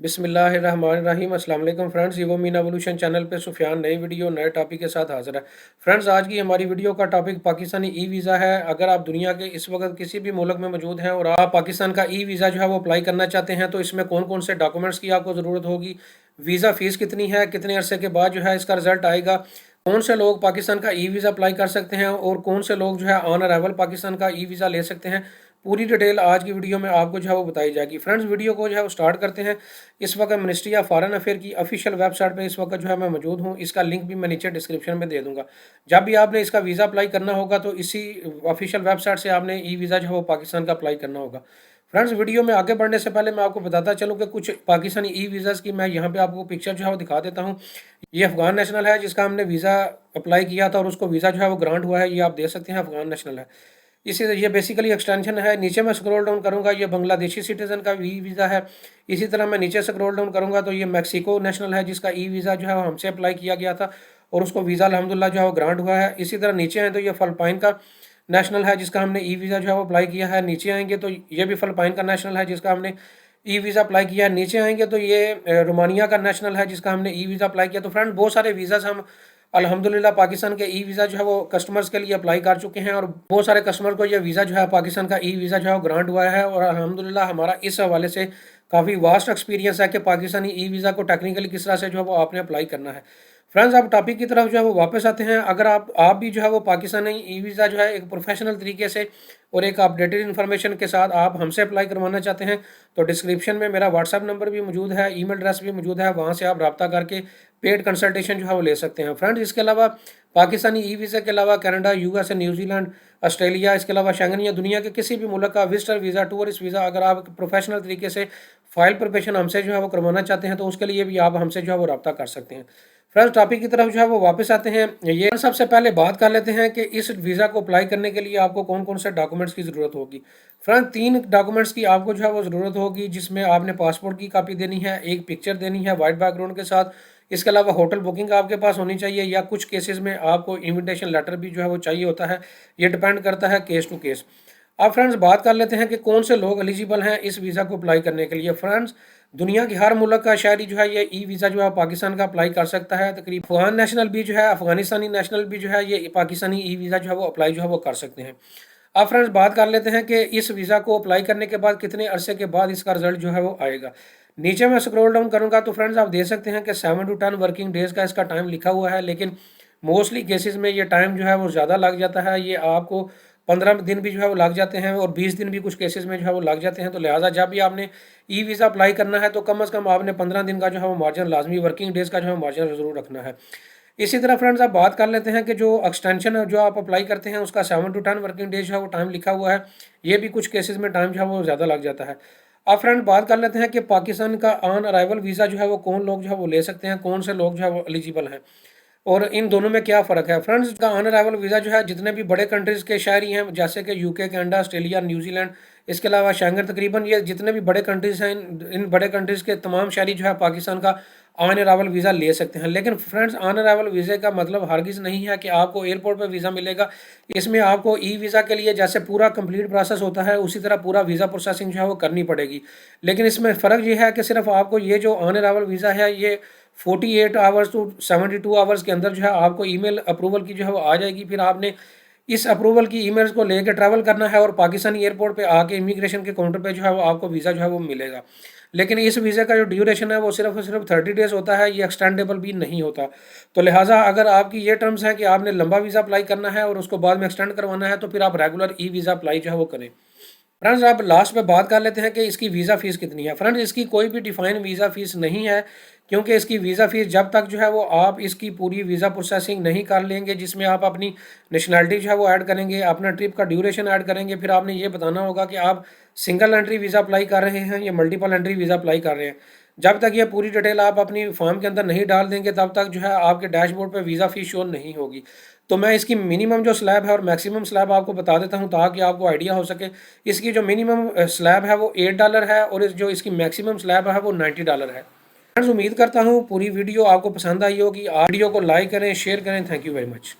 बिस्मिल्लाहिर्रहमानिर्रहीम अस्सलाम वालेकुम फ्रेंड्स, ये वो मीन एवोल्यूशन चैनल पे सुफियान नई वीडियो नए टॉपिक के साथ हाजिर है। फ्रेंड्स, आज की हमारी वीडियो का टॉपिक पाकिस्तानी ई वीज़ा है। अगर आप दुनिया के इस वक्त किसी भी मुल्क में मौजूद हैं और आप पाकिस्तान का ई वीज़ा जो है वो अप्लाई करना चाहते हैं, तो इसमें कौन कौन से डॉक्यूमेंट्स की आपको ज़रूरत होगी, वीज़ा फ़ीस कितनी है, कितने अरसे के बाद जो है इसका रिजल्ट आएगा, कौन से लोग पाकिस्तान का ई वीज़ा अप्लाई कर सकते हैं और कौन से लोग जो है ऑन अराइवल पाकिस्तान का ई वीज़ा ले सकते हैं, पूरी डिटेल आज की वीडियो में आपको जो है वो बताई जाएगी। फ्रेंड्स, वीडियो को जो है वो स्टार्ट करते हैं। इस वक्त मिनिस्ट्री ऑफ फॉरेन अफेयर की ऑफिशियल वेबसाइट पे इस वक्त जो है मैं मौजूद हूँ। इसका लिंक भी मैं नीचे डिस्क्रिप्शन में दे दूंगा। जब भी आपने इसका वीज़ा अप्लाई करना होगा तो इसी ऑफिशियल वेबसाइट से आपने ई वीज़ा जो है वो पाकिस्तान का अप्लाई करना होगा। फ्रेंड्स, वीडियो में आगे बढ़ने से पहले मैं आपको बताता चलूँ कि कुछ पाकिस्तानी ई वीज़ाज़ की मैं यहाँ पे आपको पिक्चर जो है वो दिखा देता हूँ। ये अफगान नेशनल है जिसका हमने वीज़ा अप्लाई किया था और उसको वीज़ा जो है वो ग्रांट हुआ है। ये आप देख सकते हैं, अफगान नेशनल है। इसी ये बेसिकली एक्सटेंशन है। नीचे मैं स्क्रॉल डाउन करूंगा, ये बांग्लादेशी सिटीज़न का ई वीज़ा है। इसी तरह मैं नीचे स्क्रॉल डाउन करूंगा तो ये मैक्सिको नेशनल है जिसका ई वीज़ा जो है वो हमसे अप्लाई किया गया था और उसको वीज़ा अल्हम्दुलिल्लाह जो है वो ग्रांट हुआ है। इसी तरह नीचे आए तो ये फ़िलिपाइन का नेशनल है जिसका हमने ई वीज़ा जो है वो अप्लाई किया है। नीचे आएंगे तो ये भी फ़िलिपाइन का नेशनल है जिसका हमने ई वीज़ा अप्लाई किया है। नीचे आएंगे तो ये रोमानिया का नेशनल है जिसका हमने ई वीज़ा अप्लाई किया। तो फ्रेंड, बहुत सारे वीज़ाज़ हम अल्हम्दुलिल्लाह पाकिस्तान के ई वीज़ा जो है वो कस्टमर्स के लिए अप्लाई कर चुके हैं और बहुत सारे कस्टमर को ये वीज़ा जो है पाकिस्तान का ई वीज़ा जो है वो ग्रांट हुआ है। और अल्हम्दुलिल्लाह हमारा इस हवाले से काफ़ी वास्ट एक्सपीरियंस है कि पाकिस्तानी ई वीज़ा को टेक्निकली किस तरह से जो है वो आपने अप्लाई करना है। फ्रेंड्स, आप टॉपिक की तरफ जो है वो वापस आते हैं। अगर आप भी जो है वो पाकिस्तानी ई वीज़ा जो है एक प्रोफेशनल तरीके से और एक अपडेटेड इन्फॉर्मेशन के साथ आप हमसे अप्लाई करवाना चाहते हैं तो डिस्क्रिप्शन में मेरा व्हाट्सअप नंबर भी मौजूद है, ईमेल एड्रेस भी मौजूद है। वहाँ से आप रब्ता करके पेड कंसल्टेशन जो है वो ले सकते हैं। फ्रेंड्स, इसके अलावा पाकिस्तानी ई वीज़ा के अलावा कनाडा, यूएस, न्यूजीलैंड, ऑस्ट्रेलिया, इसके अलावा शेंगन या दुनिया के किसी भी मुल्क का विजिटर वीज़ा, टूरिस्ट वीज़ा अगर आप प्रोफेशनल तरीके से फाइल प्रिपरेशन हमसे जो है वो करवाना चाहते हैं तो उसके लिए भी आप हमसे जो है वो रब्ता कर सकते हैं। फ्रेंड्स, टॉपिक की तरफ जो है वो वापस आते हैं। ये सबसे पहले बात कर लेते हैं कि इस वीज़ा को अप्लाई करने के लिए आपको कौन कौन से डॉक्यूमेंट्स की ज़रूरत होगी। फ्रेंड, 3 डॉक्यूमेंट्स की आपको जो है वो ज़रूरत होगी, जिसमें आपने पासपोर्ट की कॉपी देनी है, एक पिक्चर देनी है वाइट बैकग्राउंड के साथ। इसके अलावा होटल बुकिंग आपके पास होनी चाहिए या कुछ केसेस में आपको इन्विटेशन लेटर भी जो है वो चाहिए होता है। ये डिपेंड करता है केस टू केस। अब फ्रेंड्स, बात कर लेते हैं कि कौन से लोग एलिजिबल हैं इस वीज़ा को अप्लाई करने के लिए। फ्रेंड्स, दुनिया की हर मुल्क का शहरी जो है ये ई वीज़ा जो है पाकिस्तान का अप्लाई कर सकता है। तकरीबन अफगान नेशनल भी जो है, अफगानिस्तानी नेशनल भी जो है ये पाकिस्तानी ई वीज़ा जो है वो अप्लाई जो है वो कर सकते हैं। अब फ्रेंड्स, बात कर लेते हैं कि इस वीज़ा को अप्लाई करने के बाद कितने अरसे के बाद इसका रिजल्ट जो है वो आएगा। नीचे मैं स्क्रॉल डाउन करूँगा तो फ्रेंड्स आप देख सकते हैं कि 7 to 10 वर्किंग डेज़ का इसका टाइम लिखा हुआ है, लेकिन मोस्टली केसेस में ये टाइम जो है वो ज़्यादा लग जाता है। ये आपको 15 दिन भी जो है वो लग जाते हैं और 20 दिन भी कुछ केसेस में जो है वो लग जाते हैं। तो लिहाजा जब भी आपने ई वीज़ा अप्लाई करना है तो कम से कम आपने 15 दिन का जो है वो मार्जिन लाजमी, वर्किंग डेज़ का जो है मार्जिन ज़रूर रखना है। इसी तरह फ्रेंड्स, आप बात कर लेते हैं कि जो एक्सटेंशन है जो आप अप्लाई करते हैं उसका 7 to 10 वर्किंग डेज जो है वो टाइम लिखा हुआ है। ये भी कुछ केसेस में टाइम जो है वो ज़्यादा लग जाता है। अब फ्रेंड, बात कर लेते हैं कि पाकिस्तान का ऑन अराइवल वीज़ा जो है वो कौन लोग जो है वो ले सकते हैं, कौन से लोग जो है वो एलिजिबल हैं और इन दोनों में क्या फ़र्क है। फ्रेंड्स, का ऑन अराइवल वीज़ा जो है जितने भी बड़े कंट्रीज़ के शहरी हैं जैसे कि यूके, कनाडा, ऑस्ट्रेलिया, न्यूजीलैंड, इसके अलावा शेंगन, तकरीबन ये जितने भी बड़े कंट्रीज़ हैं इन बड़े कंट्रीज़ के तमाम शहरी जो है पाकिस्तान का ऑन अराइवल वीज़ा ले सकते हैं। लेकिन फ्रेंड्स, ऑन अराइवल वीज़े का मतलब हरगिज़ नहीं है कि आपको एयरपोर्ट पर वीज़ा मिलेगा। इसमें आपको ई वीज़ा के लिए जैसे पूरा कंप्लीट प्रोसेस होता है उसी तरह पूरा वीज़ा प्रोसेसिंग जो है वो करनी पड़ेगी। लेकिन इसमें फ़र्क ये है कि सिर्फ आपको ये जो ऑन अराइवल वीज़ा है ये 48 आवर्स टू 72 आवर्स के अंदर जो है आपको ईमेल अप्रूवल की जो है वो आ जाएगी। फिर आपने इस अप्रूवल की ईमेल्स को लेकर ट्रैवल करना है और पाकिस्तानी एयरपोर्ट पे आके इमिग्रेशन के काउंटर पे जो है वो आपको वीज़ा जो है वो मिलेगा। लेकिन इस वीज़ा का जो ड्यूरेशन है वो सिर्फ और सिर्फ 30 डेज़ होता है, ये एक्सटेंडेबल भी नहीं होता। तो लिहाजा अगर आपकी ये टर्म्स हैं कि आपने लंबा वीज़ा अप्लाई करना है और उसको बाद में एक्सटेंड करवाना है तो फिर आप रेगुलर ई वीज़ा अप्लाई जो है वो करें। फ्रेंड्स, आप लास्ट में बात कर लेते हैं कि इसकी वीज़ा फ़ीस कितनी है। फ्रेंड्स, इसकी कोई भी डिफ़ाइन वीज़ा फ़ीस नहीं है, क्योंकि इसकी वीज़ा फ़ीस जब तक जो है वो आप इसकी पूरी वीज़ा प्रोसेसिंग नहीं कर लेंगे जिसमें आप अपनी नेशनैलिटी जो है वो ऐड करेंगे, अपना ट्रिप का ड्यूरेशन ऐड करेंगे, फिर आपने ये बताना होगा कि आप सिंगल एंट्री वीज़ा अप्लाई कर रहे हैं या मल्टीपल एंट्री वीज़ा अप्लाई कर रहे हैं। जब तक ये पूरी डिटेल आप अपनी फॉर्म के अंदर नहीं डाल देंगे तब तक जो है आपके डैशबोर्ड पे वीज़ा फ़ीस शो नहीं होगी। तो मैं इसकी मिनिमम जो स्लैब है और मैक्सिमम स्लैब आपको बता देता हूँ ताकि आपको आइडिया हो सके। इसकी जो मिनिमम स्लैब है वो $8 है और जो इसकी मैक्सिमम स्लैब है वो $90 है। फ्रेंड्स, उम्मीद करता हूँ पूरी वीडियो आपको पसंद आई होगी। आप वीडियो को लाइक करें, शेयर करें। Thank you very much.